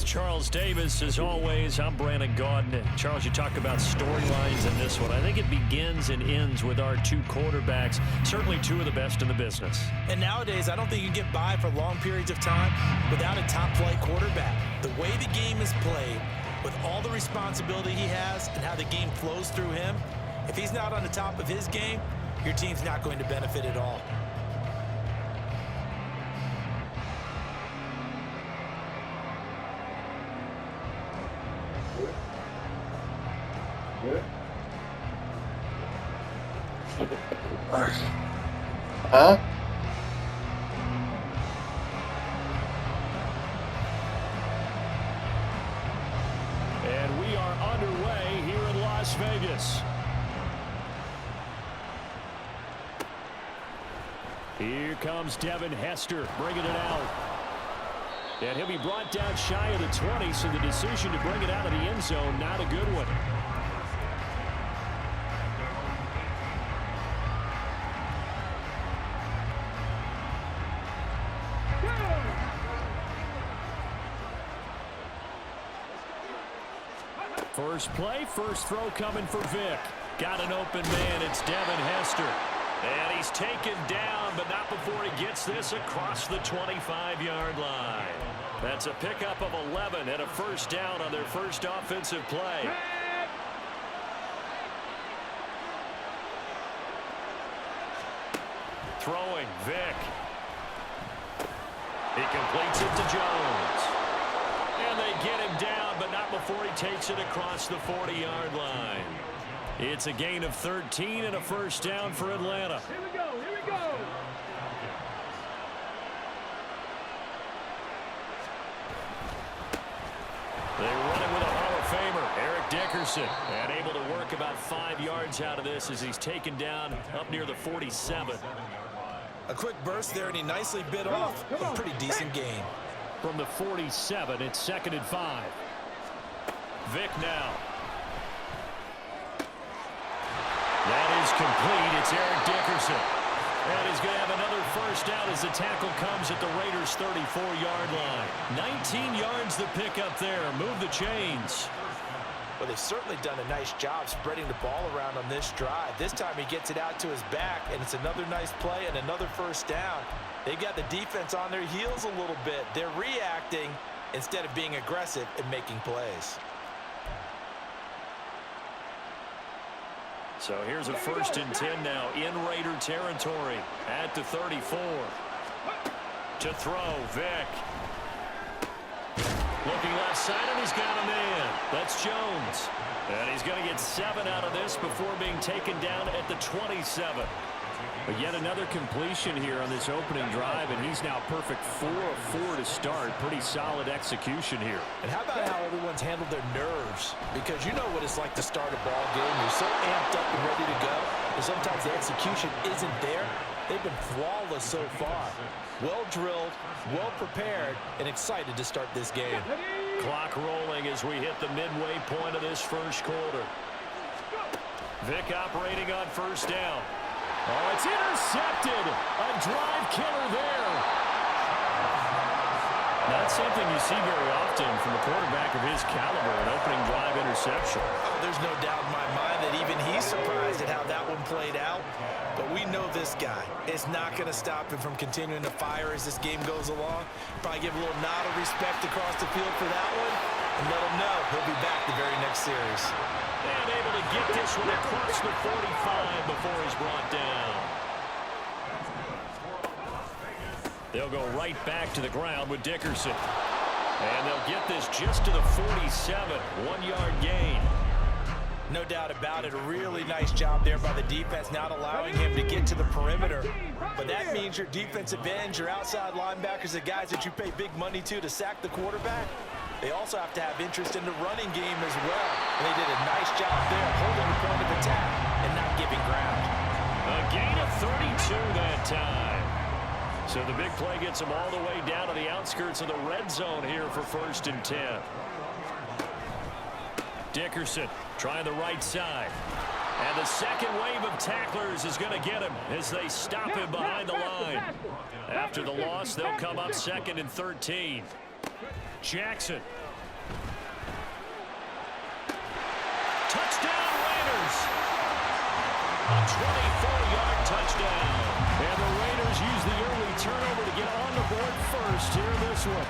with Charles Davis. As always, I'm Brandon Gaudin. Charles, you talked about storylines in this one. I think it begins and ends with our two quarterbacks, certainly two of the best in the business. And nowadays, I don't think you can get by for long periods of time without a top-flight quarterback. The way the game is played, with all the responsibility he has and how the game flows through him, if he's not on the top of his game, your team's not going to benefit at all. Huh? And we are underway here in Las Vegas. Here comes Devin Hester bringing it out. And he'll be brought down shy of the 20, so the decision to bring it out of the end zone, not a good one. First play, first throw coming for Vic. Got an open man, it's Devin Hester. And he's taken down, but not before he gets this across the 25-yard line. That's a pickup of 11 and a first down on their first offensive play. Throwing, Vic. He completes it to Jones. And they get him down, but not before he takes it across the 40-yard line. It's a gain of 13 and a first down for Atlanta. Here we go, here we go. They run it with a Hall of Famer, Eric Dickerson, and able to work about 5 yards out of this as he's taken down up near the 47. A quick burst there, and he nicely bit off a pretty decent gain. From the 47, it's 2nd and 5. Vic now. That is complete. It's Eric Dickerson. And he's going to have another first down as the tackle comes at the Raiders' 34-yard line. 19 yards to pick up there. Move the chains. Well, they've certainly done a nice job spreading the ball around on this drive. This time he gets it out to his back, and it's another nice play and another first down. They've got the defense on their heels a little bit. They're reacting instead of being aggressive and making plays. So here's a 1st and 10 now in Raider territory at the 34. To throw, Vic. Looking left side, and he's got a man. That's Jones. And he's going to get 7 out of this before being taken down at the 27. But yet another completion here on this opening drive, and he's now perfect 4 of 4 to start. Pretty solid execution here. And how about how everyone's handled their nerves? Because you know what it's like to start a ball game. You're so amped up and ready to go, and sometimes the execution isn't there. They've been flawless so far. Well drilled, well prepared, and excited to start this game. Clock rolling as we hit the midway point of this first quarter. Vic operating on first down. Oh, it's intercepted. A drive killer there. Not something you see very often from a quarterback of his caliber, an opening drive interception. Oh, there's no doubt in my mind that even he's surprised at how that one played out. But we know this guy is not going to stop him from continuing to fire as this game goes along. Probably give a little nod of respect across the field for that one, and let him know he'll be back the very next series. And able to get this one across the 45 before he's brought down. They'll go right back to the ground with Dickerson. And they'll get this just to the 47. 1-yard gain. No doubt about it. A really nice job there by the defense, not allowing him to get to the perimeter. But that means your defensive ends, your outside linebackers, the guys that you pay big money to sack the quarterback, they also have to have interest in the running game as well. And they did a nice job there holding the point of attack and not giving ground. A gain of 32 that time. So the big play gets them all the way down to the outskirts of the red zone here for 1st and 10. Dickerson trying the right side. And the second wave of tacklers is going to get him as they stop him behind the line. After the loss, they'll come up 2nd and 13. Jackson Touchdown Raiders. A 24-yard touchdown. And the Raiders use the early turnover to get on the board first here in this one.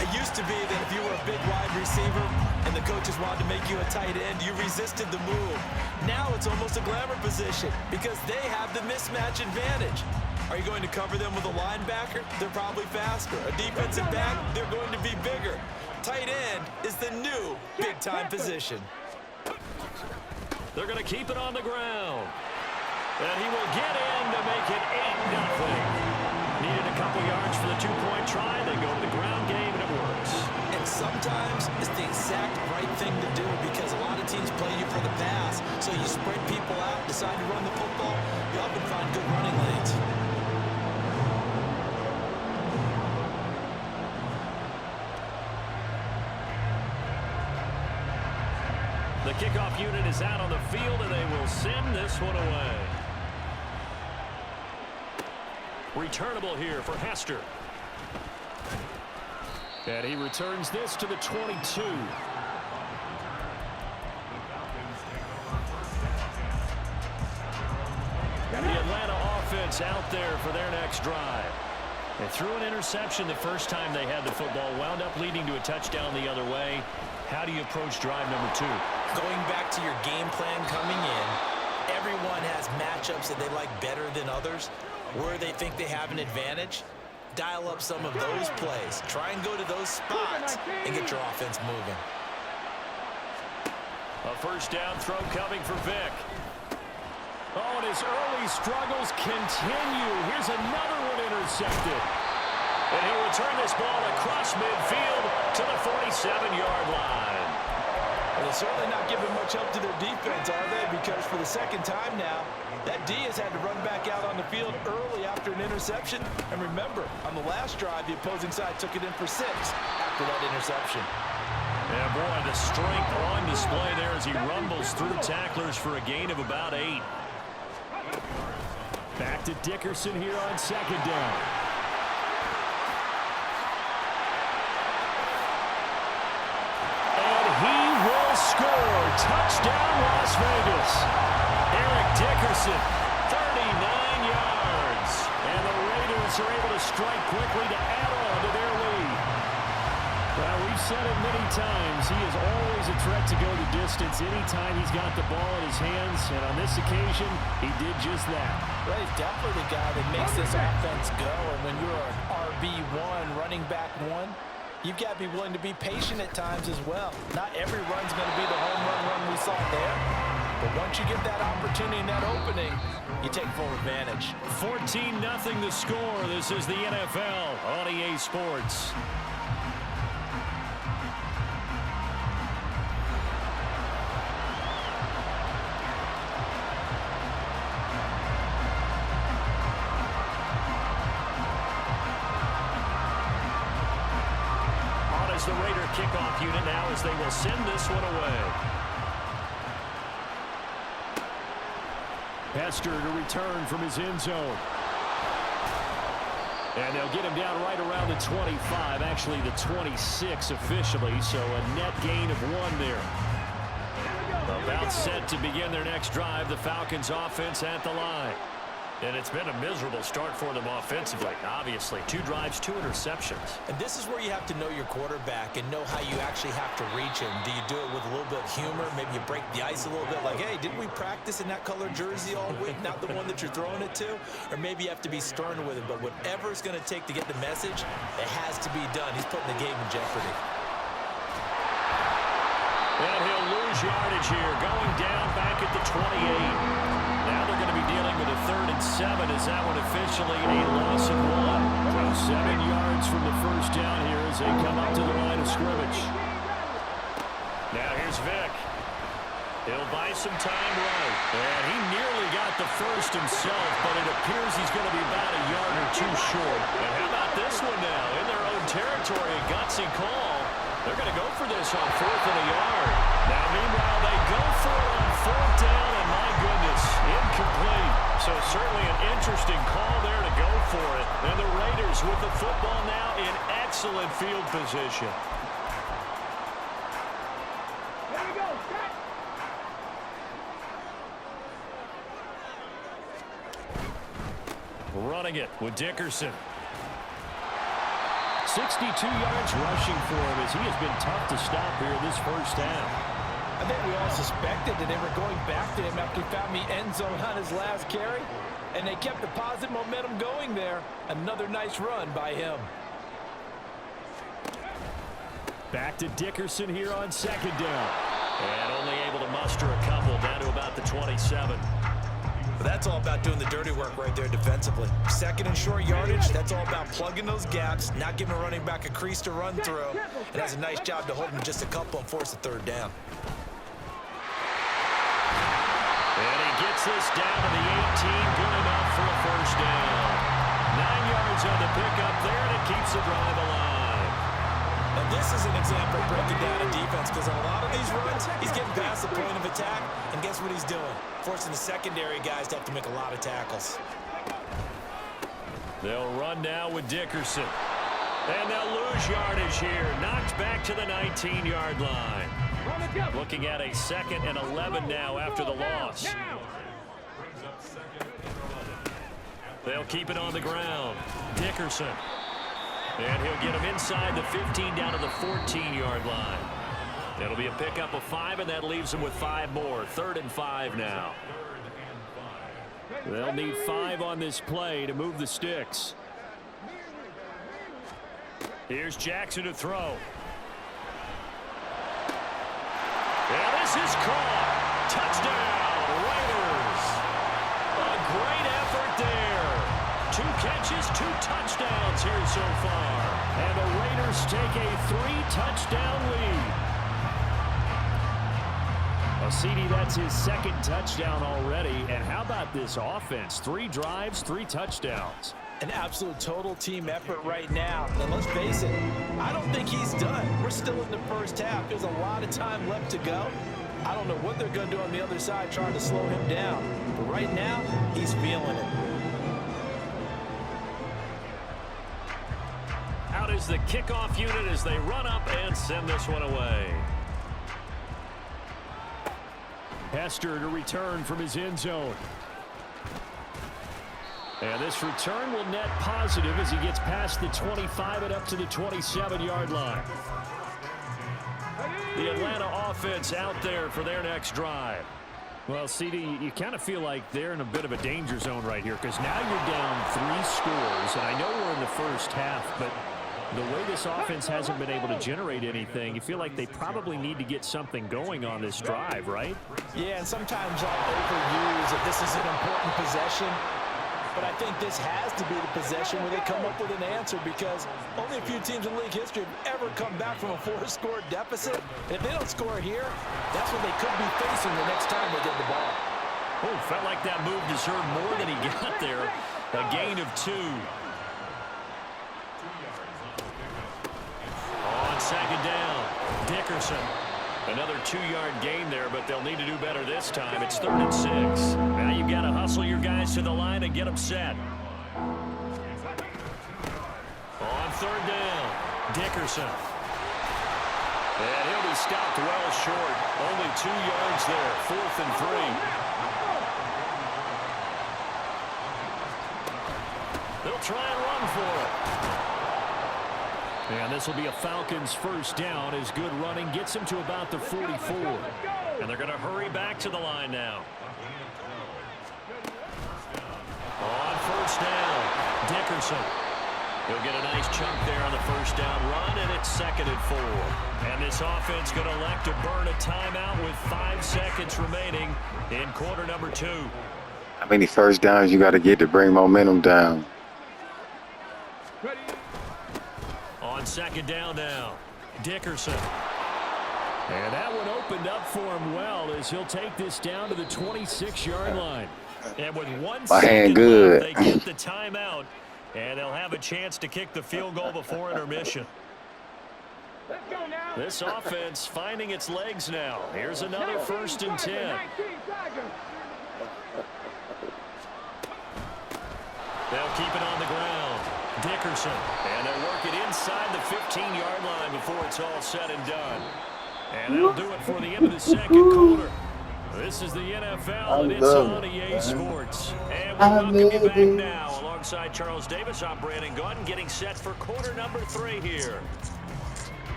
It used to be that if you were a big wide receiver and the coaches wanted to make you a tight end, you resisted the move. Now it's almost a glamour position because they have the mismatch advantage. Are you going to cover them with a linebacker? They're probably faster. A defensive back? They're going to be bigger. Tight end is the new big-time position. They're going to keep it on the ground. And he will get in to make it 8-0. Needed a couple yards for the two-point try. They go to the ground game, and it works. And sometimes it's the exact right thing to do because a lot of teams play you for the pass. So you spread people out, decide to run the football. You often find good running lanes. The kickoff unit is out on the field, and they will send this one away. Returnable here for Hester. And he returns this to the 22. The Atlanta offense out there for their next drive. They threw an interception the first time they had the football, wound up leading to a touchdown the other way. How do you approach drive number 2? Going back to your game plan coming in, everyone has matchups that they like better than others. Where they think they have an advantage, dial up some of those plays. Try and go to those spots and get your offense moving. A first down throw coming for Vick. Oh, and his early struggles continue. Here's another one intercepted. And he'll return this ball across midfield to the 47-yard line. Well, they're certainly not giving much help to their defense, are they? Because for the second time now, that D has had to run back out on the field early after an interception. And remember, on the last drive, the opposing side took it in for 6 after that interception. Yeah, boy, the strength on display there as he rumbles through tacklers for a gain of about 8. Back to Dickerson here on second down. And he will score. Touchdown, Las Vegas. Eric Dickerson, 39 yards. And the Raiders are able to strike quickly to add on to their lead. Well, we've said it many times. He is always a threat to go the distance anytime he's got the ball in his hands. And on this occasion, he did just that. Well, he's definitely the guy that makes this offense go. And when you're an RB1, running back 1, you've got to be willing to be patient at times as well. Not every run's going to be the home run we saw there. But once you get that opportunity and that opening, you take full advantage. 14-0 the score. This is the NFL on EA Sports. The Raider kickoff unit now as they will send this one away. Hester to return from his end zone. And they'll get him down right around the 25, actually the 26 officially, so a net gain of 1 there. About set to begin their next drive, the Falcons offense at the line. And it's been a miserable start for them offensively, obviously. 2 drives, 2 interceptions. And this is where you have to know your quarterback and know how you actually have to reach him. Do you do it with a little bit of humor? Maybe you break the ice a little bit like, hey, didn't we practice in that color jersey all week? Not the one that you're throwing it to? Or maybe you have to be stern with him. But whatever it's going to take to get the message, it has to be done. He's putting the game in jeopardy. And he'll lose yardage here, going down back at the 28. Now they're going to be dealing with a 3rd and 7 as that one officially a loss of 1. 7 yards from the first down here as they come up to the line of scrimmage. Now here's Vick. He'll buy some time right. And he nearly got the first himself, but it appears he's going to be about a yard or 2 short. And how about this one now? In their own territory, a gutsy call. They're going to go for this on 4th and a yard. Now, meanwhile, they go for it on 4th down, and my goodness, incomplete. So certainly an interesting call there to go for it. And the Raiders with the football now in excellent field position. running it with Dickerson. 62 yards rushing for him as he has been tough to stop here this first half. I think we all suspected that they were going back to him after he found the end zone on his last carry, and they kept the positive momentum going there. Another nice run by him. Back to Dickerson here on second down. And only able to muster a couple down to about the 27. But that's all about doing the dirty work right there defensively. Second and short yardage, that's all about plugging those gaps, not giving a running back a crease to run through. It has a nice job to hold him just a couple and force a third down. And he gets this down to the 18, good enough for a first down. 9 yards on the pickup there, and it keeps the drive alive. And this is an example of breaking down a defense, because on a lot of these runs, he's getting past the point of attack, and guess what he's doing? Forcing the secondary guys to have to make a lot of tackles. They'll run now with Dickerson. And they'll lose yardage here. Knocked back to the 19-yard line. Looking at a 2nd and 11 now after the loss. They'll keep it on the ground. Dickerson. And he'll get him inside the 15 down to the 14-yard line. That'll be a pickup of 5, and that leaves him with 5 more. 3rd and 5 now. They'll need 5 on this play to move the sticks. Here's Jackson to throw. And this is caught. Touchdown, Raiders. A great effort there. 2 catches, 2 touchdowns here so far. And the Raiders take a 3-touchdown lead. Well, CD, that's his 2nd touchdown already. And how about this offense? 3 drives, 3 touchdowns. An absolute total team effort right now. And let's face it, I don't think he's done. We're still in the first half. There's a lot of time left to go. I don't know what they're going to do on the other side trying to slow him down. But right now, he's feeling it. Out is the kickoff unit as they run up and send this one away. Hester to return from his end zone. And this return will net positive as he gets past the 25 and up to the 27-yard line. The Atlanta offense out there for their next drive. Well, CD, you kind of feel like they're in a bit of a danger zone right here because now you're down 3 scores. And I know we're in the first half, but the way this offense hasn't been able to generate anything, you feel like they probably need to get something going on this drive, right? Yeah, and sometimes I'll overuse that this is an important possession. But I think this has to be the possession where they come up with an answer because only a few teams in league history have ever come back from a 4-score deficit. And if they don't score here, that's what they could be facing the next time they get the ball. Oh, felt like that move deserved more than he got there. A gain of 2. On 2nd down, Dickerson. Another 2-yard gain there, but they'll need to do better this time. It's 3rd and 6. Now you've got to hustle your guys to the line and get them set. On 3rd down, Dickerson. And he'll be stopped well short. Only 2 yards there, 4th and 3. They'll try and run for it. And this will be a Falcons first down as good running gets him to about the 44. And they're going to hurry back to the line now. On 1st down, Dickerson. He'll get a nice chunk there on the 1st down run, and it's 2nd and 4. And this offense going to elect to burn a timeout with 5 seconds remaining in quarter number 2. How many first downs you got to get to bring momentum down? On 2nd down now, Dickerson. And that one opened up for him well as he'll take this down to the 26-yard line. And with 1 second left, they get the timeout, and they'll have a chance to kick the field goal before intermission. This offense finding its legs now. Here's another 1st and 10. They'll keep it on the ground. Dickerson, and they're working inside the 15-yard line before it's all said and done. And that'll do it for the end of the 2nd quarter. This is the NFL, I and it's love on it, EA man. Sports. And we I welcome you love back it. now. Alongside Charles Davis, I'm Brandon Gordon, getting set for quarter number 3 here.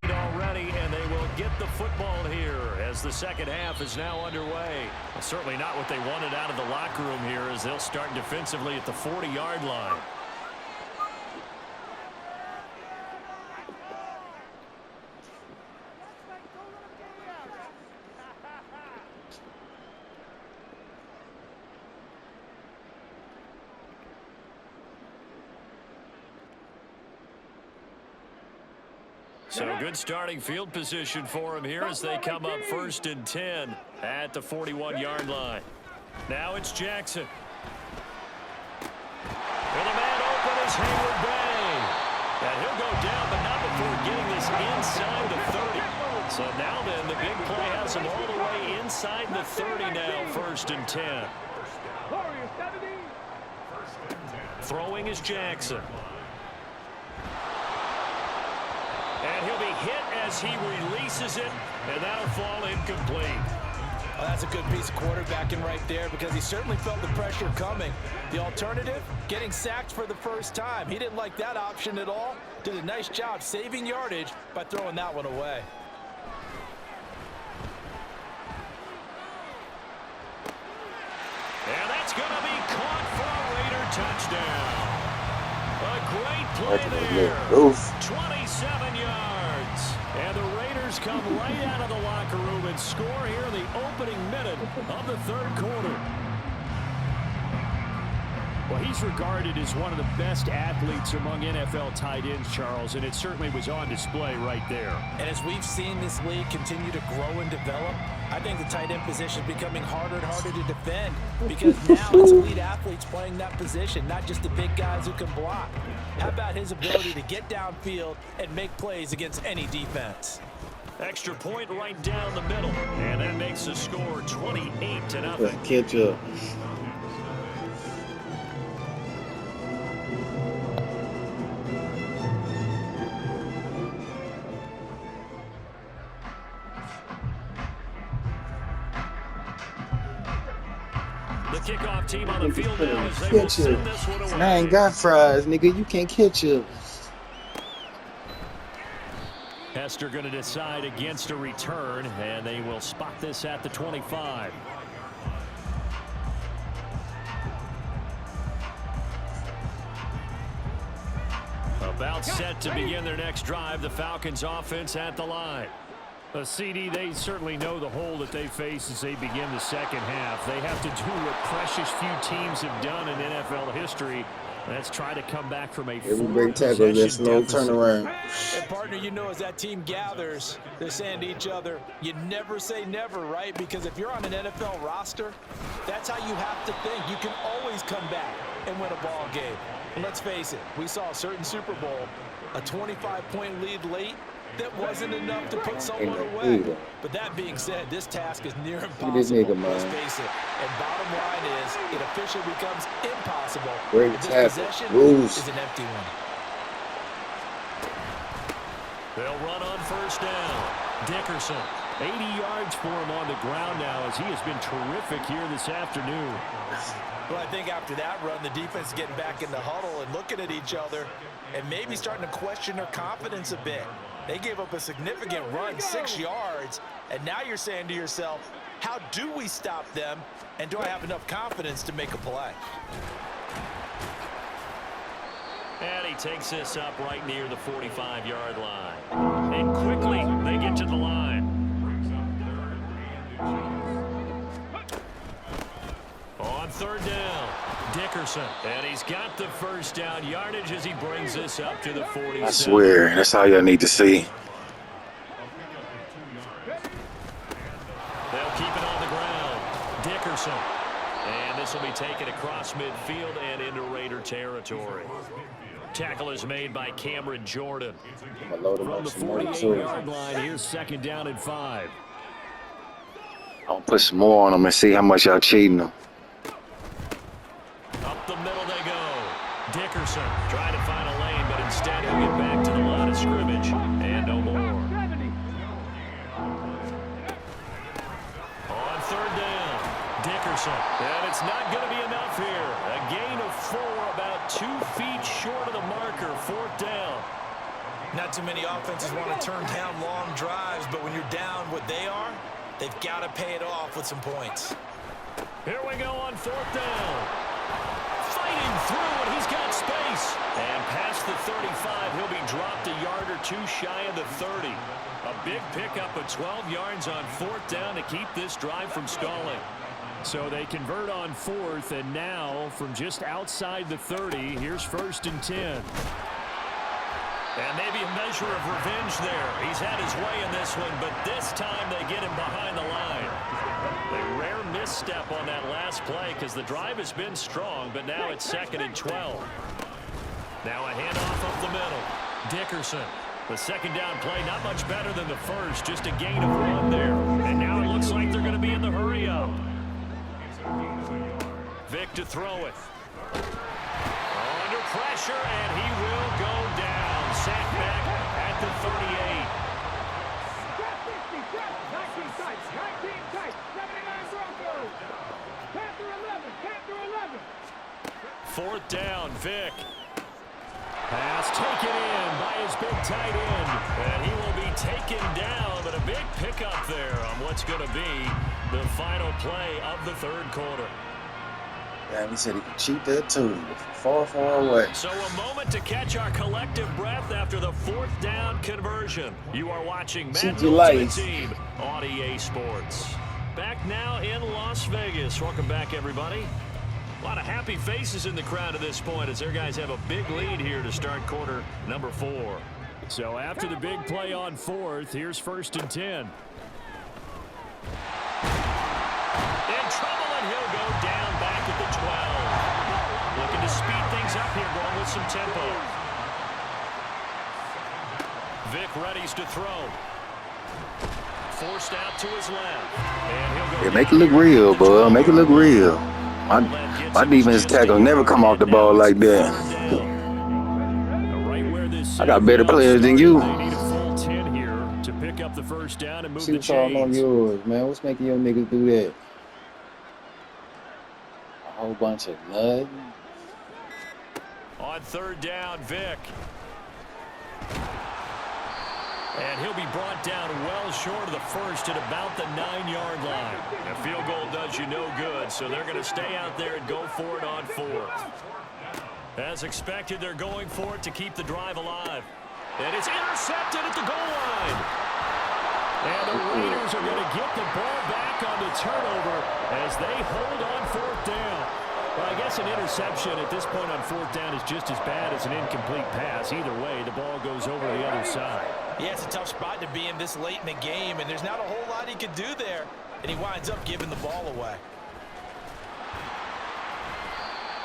Already, and they will get the football here as the second half is now underway. Well, certainly not what they wanted out of the locker room here as they'll start defensively at the 40-yard line. So good starting field position for him here as they come up 1st and 10 at the 41-yard line. Now it's Jackson. And the man open is Hayward Bay. And he'll go down, but not before getting this inside the 30. So now then, the big play has him all the way inside the 30 now, 1st and 10. Throwing is Jackson. And he'll be hit as he releases it, and that'll fall incomplete. Well, that's a good piece of quarterbacking right there because he certainly felt the pressure coming. The alternative, getting sacked for the first time. He didn't like that option at all. Did a nice job saving yardage by throwing that one away. And that's going to be caught for a Raider touchdown. A great play there. Oof. 27 yards. And the Raiders come right out of the locker room and score here in the opening minute of the 3rd quarter. Well, he's regarded as one of the best athletes among NFL tight ends, Charles, and it certainly was on display right there. And as we've seen this league continue to grow and develop, I think the tight end position is becoming harder and harder to defend because now it's elite athletes playing that position, not just the big guys who can block. How about his ability to get downfield and make plays against any defense? Extra point right down the middle. And that makes the score 28-0. Catch up. The kickoff team on the field now as they will Catch send up. this one away. And I ain't got fries, nigga. You can't catch up. Hester going to decide against a return, and they will spot this at the 25. About set to begin their next drive. The Falcons offense at the line. CD, they certainly know the hole that they face as they begin the second half. They have to do what precious few teams have done in NFL history. Let's try to come back from a Every break tackle gets no turnaround. And partner, you know, as that team gathers, they're saying to each other, you never say never, right? Because if you're on an NFL roster, that's how you have to think. You can always come back and win a ball game. And let's face it, we saw a certain Super Bowl, a 25-point lead late, that wasn't enough to put someone away. But that being said, this task is near impossible. Let's face it. And bottom line is, it officially becomes impossible. Great This tackle. possession Rules. is an empty one. They'll run on 1st down. Dickerson, 80 yards for him on the ground now as he has been terrific here this afternoon. Well, I think after that run, the defense is getting back in the huddle and looking at each other and maybe starting to question their confidence a bit. They gave up a significant run, 6 yards, and now you're saying to yourself, how do we stop them, and do I have enough confidence to make a play? and he takes this up right near the 45-yard line. And quickly, they get to the line. On 3rd down, Dickerson. And he's got the 1st down yardage as he brings this up to the 47. I swear, that's all y'all need to see. They'll keep it on the ground. Dickerson. And this will be taken across midfield and into Raider territory. Tackle is made by Cameron Jordan. From the 48-yard line, here's 2nd down and 5. I'll put some more on them and see how much y'all cheating them. Up the middle they go. Dickerson trying to find a lane, but instead he'll get back to the line of scrimmage. And no more. On third down, Dickerson. And it's not going to be enough here. A gain of 4, about 2 feet short of the marker. Fourth down. Not too many offenses want to turn down long drives, but when you're down what they are, they've got to pay it off with some points. Here we go on fourth down. Fighting through, and he's got space. And past the 35, he'll be dropped a yard or 2 shy of the 30. A big pickup of 12 yards on fourth down to keep this drive from stalling. So they convert on fourth, and now from just outside the 30, here's 1st and 10. And maybe a measure of revenge there. He's had his way in this one, but this time they get him behind the line. A rare misstep on that last play because the drive has been strong, but now it's 2nd and 12. Now a handoff up the middle. Dickerson. The second down play, not much better than the first, just a gain of 1 there. And now it looks like they're going to be in the hurry up. Vic to throw it. Under pressure, and he will go down. Sacked back at the 38. Fourth down, Vic. Pass taken in by his big tight end. And he will be taken down, but a big pickup there on what's going to be the final play of the third quarter. Damn, he said he could cheat that too. Far, far away. So a moment to catch our collective breath after the fourth down conversion. You are watching Madden Ultimate Team on EA Sports. Back now in Las Vegas. Welcome back, everybody. A lot of happy faces in the crowd at this point as their guys have a big lead here to start quarter number 4. So after the big play on fourth, here's 1st and 10. In trouble, and he'll go down back at the 12. Looking to speed things up here, going with some tempo. Vic readies to throw. Forced out to his left. And he'll go Make it look real, bud. Make it look real. My defense tackle never come off the ball like that. I got better players than you. They need a full 10 here to pick up the first down and move See the what's all on chains. yours, man. What's making your niggas do that? A whole bunch of nothing. On third down, Vic. And he'll be brought down well short of the first at about the 9-yard line. A field goal does you no good, so they're going to stay out there and go for it on fourth. As expected, they're going for it to keep the drive alive. And it's intercepted at the goal line. And the Raiders are going to get the ball back on the turnover as they hold on fourth down. Well, I guess an interception at this point on fourth down is just as bad as an incomplete pass. Either way, the ball goes over the other side. Yeah, it's a tough spot to be in this late in the game, and there's not a whole lot he could do there, and he winds up giving the ball away.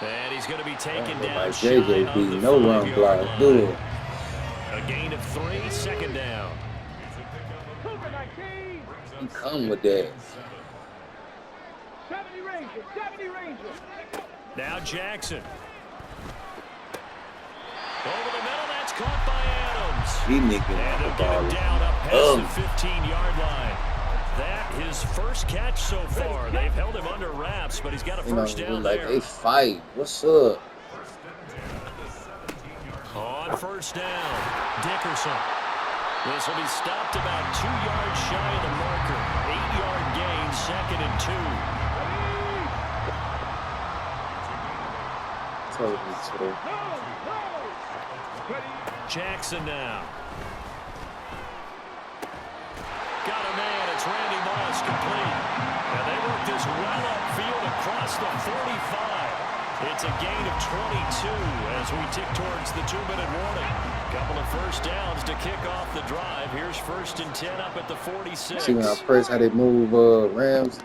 And he's going to be taken down. Like JJ no run block. Good. A gain of 3, 2nd down. He come with that. 70 Rangers. Now Jackson. Over the middle, that's caught by Adams. He nigga And the they'll get him ball. down up past the 15-yard line. That his first catch so far. They've held him under wraps, but he's got a first down like there. they fight. What's up? On first down, Dickerson. This will be stopped about 2 yards shy of the marker. 8-yard gain, 2nd and 2. Totally. Jackson now. Got a man. It's Randy Moss complete. And they work this well upfield across the 45. It's a gain of 22 as we tick towards the 2-minute warning. Couple of first downs to kick off the drive. Here's 1st and 10 up at the 46. See when I press how they move Rams.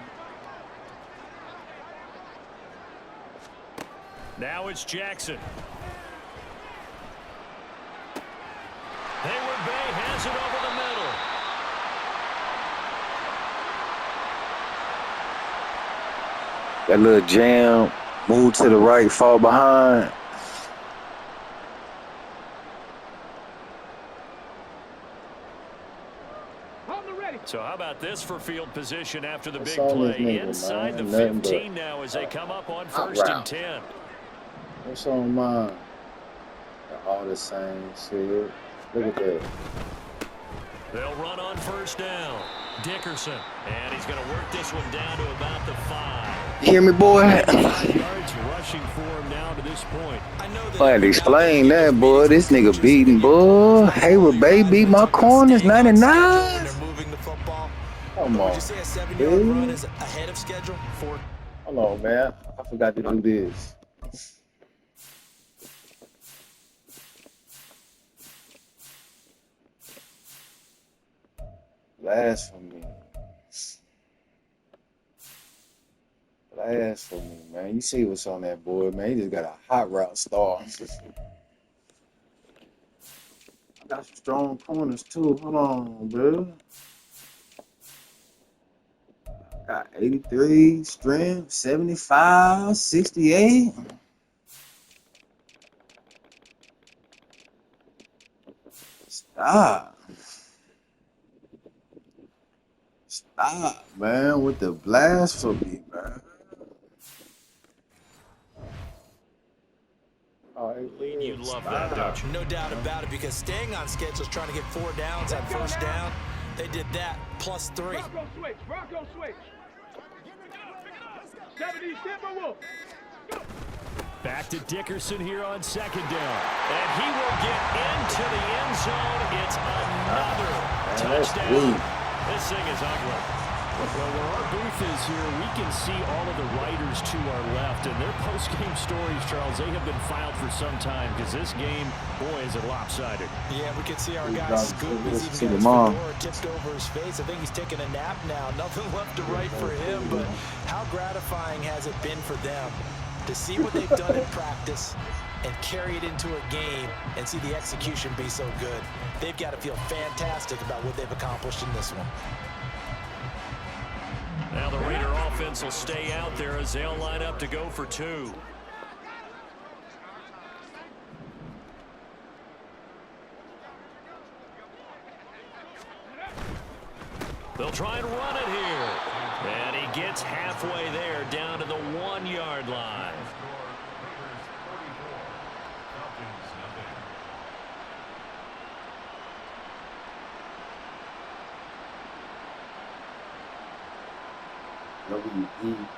Now it's Jackson. Hayward Bay has it over the middle. That little jam, move to the right, fall behind. So how about this for field position after the What's big on this play? nigga, Inside man? the Nothing 15 but now as they come up on hot 1st and route. 10. What's on mine? All the same shit. Look at that. They'll run on 1st down. Dickerson. And he's going to work this one down to about the 5. You hear me, boy? 5 yards rushing for him now to this point. I know that I had to explain that, boy. This nigga beating, boy. Hayward, baby, my corners, 99. Come on, Would you say a 7-yard dude. run is ahead of schedule? Hold on, man. I forgot to do this. Blasphemy. Blasphemy, man. You see what's on that board, man. He just got a hot route star. I got some strong corners, too. Hold on, bro. Got 83 strength, 75, 68. Stop. Stop, man, with the blasphemy, man. All right, You love that, don't you? No doubt about it, because staying on schedule is trying to get 4 downs on 1st down. They did that, plus 3. Bronco switch. 70 Timberwolves. Back to Dickerson here on 2nd down. And he will get into the end zone. It's another touchdown. This thing is ugly. Well, where our booth is here, we can see all of the writers to our left. And their post-game stories, Charles, they have been filed for some time because this game, boy, is it lopsided. Yeah, we can see our guy Scoop. He's See even the got his mom. fedora tipped over his face. I think he's taking a nap now. Nothing left to write for him, but how gratifying has it been for them to see what they've done in practice and carry it into a game and see the execution be so good? They've got to feel fantastic about what they've accomplished in this one. Now the Raider offense will stay out there as they'll line up to go for 2. They'll try and run it here. And he gets halfway there down to the 1-yard line.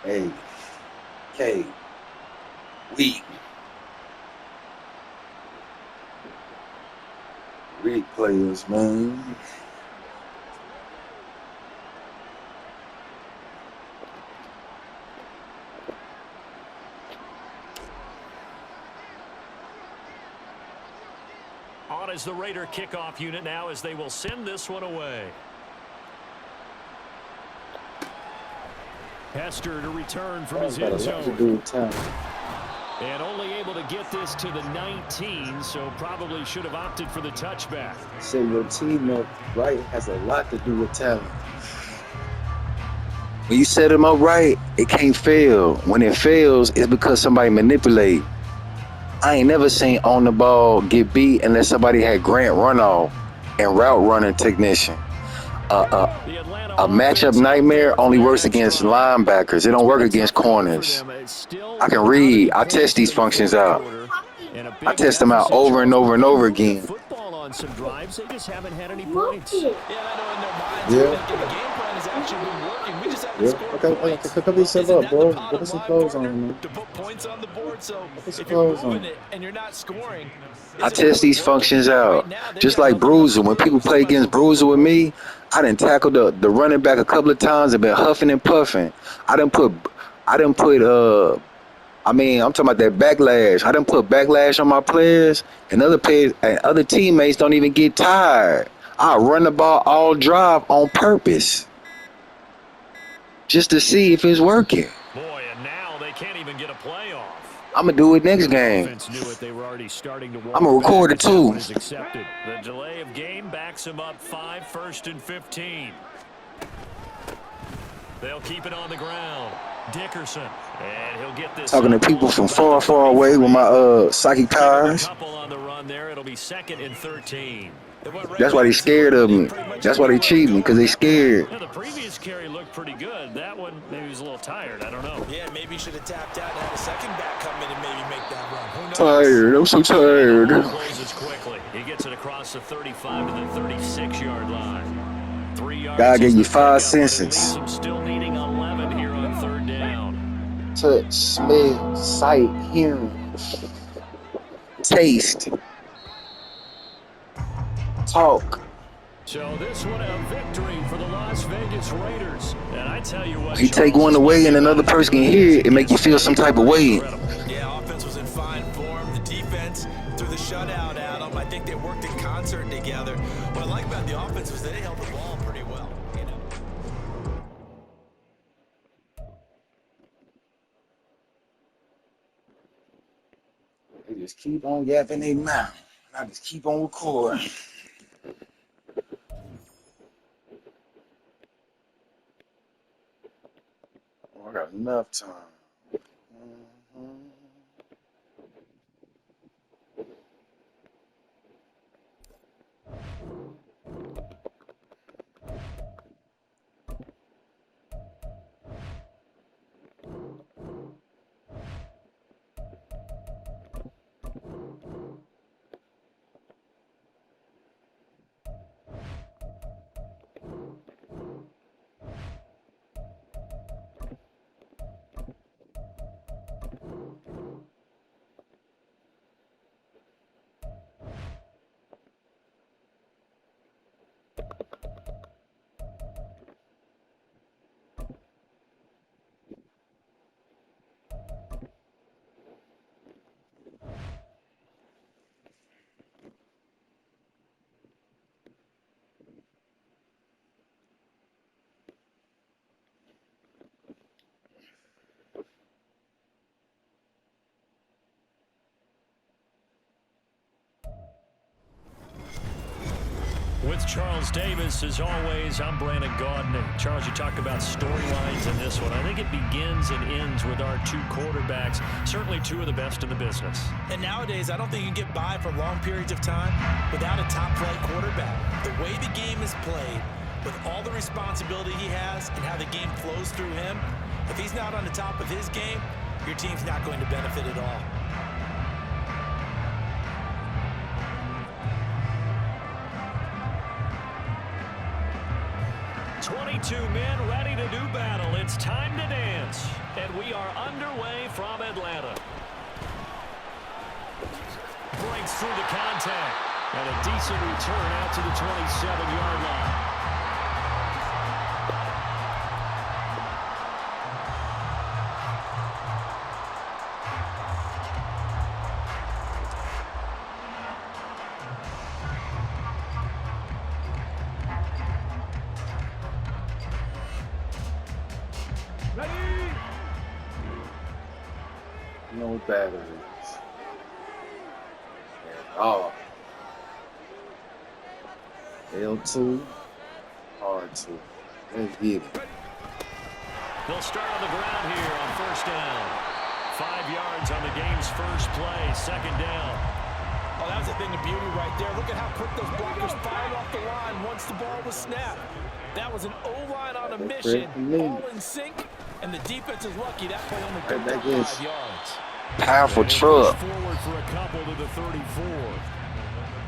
W-E-A-K. Weak. Weak players, man. On is the Raider kickoff unit now as they will send this one away. Hester to return from his Got a end lot to zone. do with time. And only able to get this to the 19, so probably should have opted for the touchback. Say your team up right has a lot to do with talent. When you set them up right, it can't fail. When it fails, it's because somebody manipulate. I ain't never seen on the ball get beat unless somebody had Grant runoff and route running technician. A matchup nightmare only works against linebackers. It don't work against corners. I can read. I test these functions out. I test them out over and over and over again. Football on some drives, they just haven't had any points. Yeah, I know in their minds, Yeah. thinking the game plan has actually been working. We just haven't Yeah. scored Okay, points. cover yourself Isn't up, that bro. the Put bottom some line, clothes partner? on, man. To put points on the board, so Put some if you're clothes moving on. it and you're not scoring, I test these functions out. Just like Bruiser. When people play against Bruiser with me, I done tackled the running back a couple of times and been huffing and puffing. I'm talking about that backlash. I done put backlash on my players, and other teammates don't even get tired. I run the ball all drive on purpose, just to see if it's working. Boy, and now they can't even get a play off. I'm gonna do it next game. Offense knew it. They were already starting to I'ma record it back. That too. one is accepted. The delay of game backs him up 5, 1st and 15. They'll keep it on the ground. Dickerson. And he'll get this. Talking to people from far, far away with my psychic powers. A couple on the run there. It'll be 2nd and 13. That's why they scared of me. That's why they cheating, because they scared. Yeah, the previous carry looked pretty good. That one, maybe he was a little tired. I don't know. Yeah, maybe he should have tapped out and had a second back come in and maybe make that run. Who knows? Tired. I'm so tired. Closes quickly. He gets it across the 35 to the 36-yard line. 3 yards. God gave you 5 senses. I'm still needing 11 here on 3rd down. Touch, smell, sight, hearing, taste, talk. So this one a victory for the Las Vegas Raiders. And I tell you what, You take one away and another person can hear it, it make you feel some type of way. Yeah, offense was in fine form. The defense threw the shutout at them. I think they worked in concert together. What I like about the offense was that they held the ball pretty well. You know? They just keep on yapping their mouth. I just keep on recording. I got enough time. With Charles Davis, as always, I'm Brandon Gaudin. Charles, you talk about storylines in this one. I think it begins and ends with our 2 quarterbacks, certainly 2 of the best in the business. And nowadays, I don't think you can get by for long periods of time without a top-flight quarterback. The way the game is played, with all the responsibility he has and how the game flows through him, if he's not on the top of his game, your team's not going to benefit at all. 22 men ready to do battle. It's time to dance. And we are underway from Atlanta. Breaks through the contact. And a decent return out to the 27-yard line. No batteries at all. L2, R2. Let's get it. They'll start on the ground here on 1st down. 5 yards on the game's first play. 2nd down. Oh, that was a thing of beauty right there. Look at how quick those blockers fired off the line once the ball was snapped. That was an O-line on a mission, all in sync, and the defense is lucky that play only took Right, 5 yards. Powerful truck. Forward for a couple to the 34.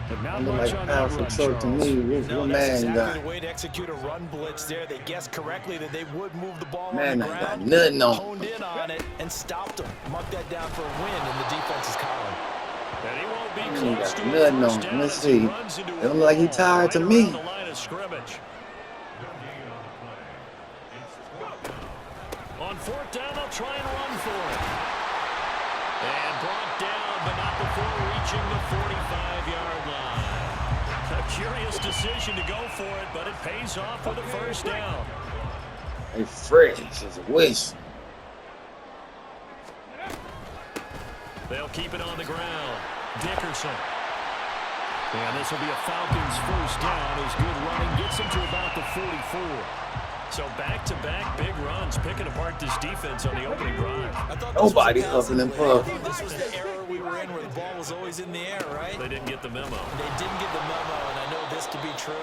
But not Look much like on a that powerful run, truck to Charles. me. No, What that's man exactly got? the way to execute a run blitz there. They guessed correctly that they would move the ball Man, on the I got ground, nothing on. honed in on it, and stopped them. Marked that down for a win in the defense's column. And he won't be He close got to nothing a first on. down Let's as he see. runs into It look like he wall tired to right me. around the line of scrimmage. On 4th down, they'll try and run for it. And brought down, but not before reaching the 45-yard line. A curious decision to go for it, but it pays off with a 1st down. Hey, fresh as a whistle. They'll keep it on the ground. Dickerson. And this will be a Falcons 1st down as good running gets him to about the 44. So back-to-back big runs, picking apart this defense on the opening drive. I thought Nobody this was huffing a and passing puffing. play. This was the era we were in where the ball was always in the air, right? They didn't get the memo. They didn't get the memo, and I know this to be true.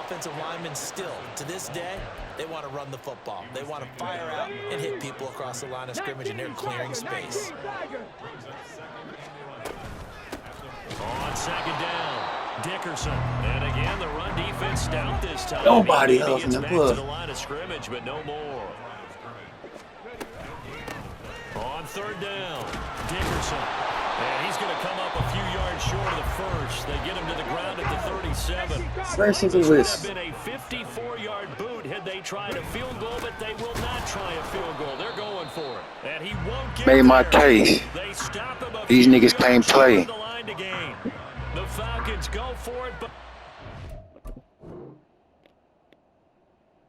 Offensive linemen still, to this day, they want to run the football. They want to fire out and hit people across the line of scrimmage, and they're clearing space. On second down, Dickerson. And again, the run defense stout this time. Nobody He huffing gets and back to the puffing. line of scrimmage, but no more. On third down, Dickerson. And he's going to come up a few yards short of the first. They get him to the ground at the 37. Fresh as a This would whisk. have been a 54-yard boot had they tried a field goal, but they will not try a field goal. They're going for it. And he won't get Made my there. case. They stop him a These few niggas can't yards short play. of the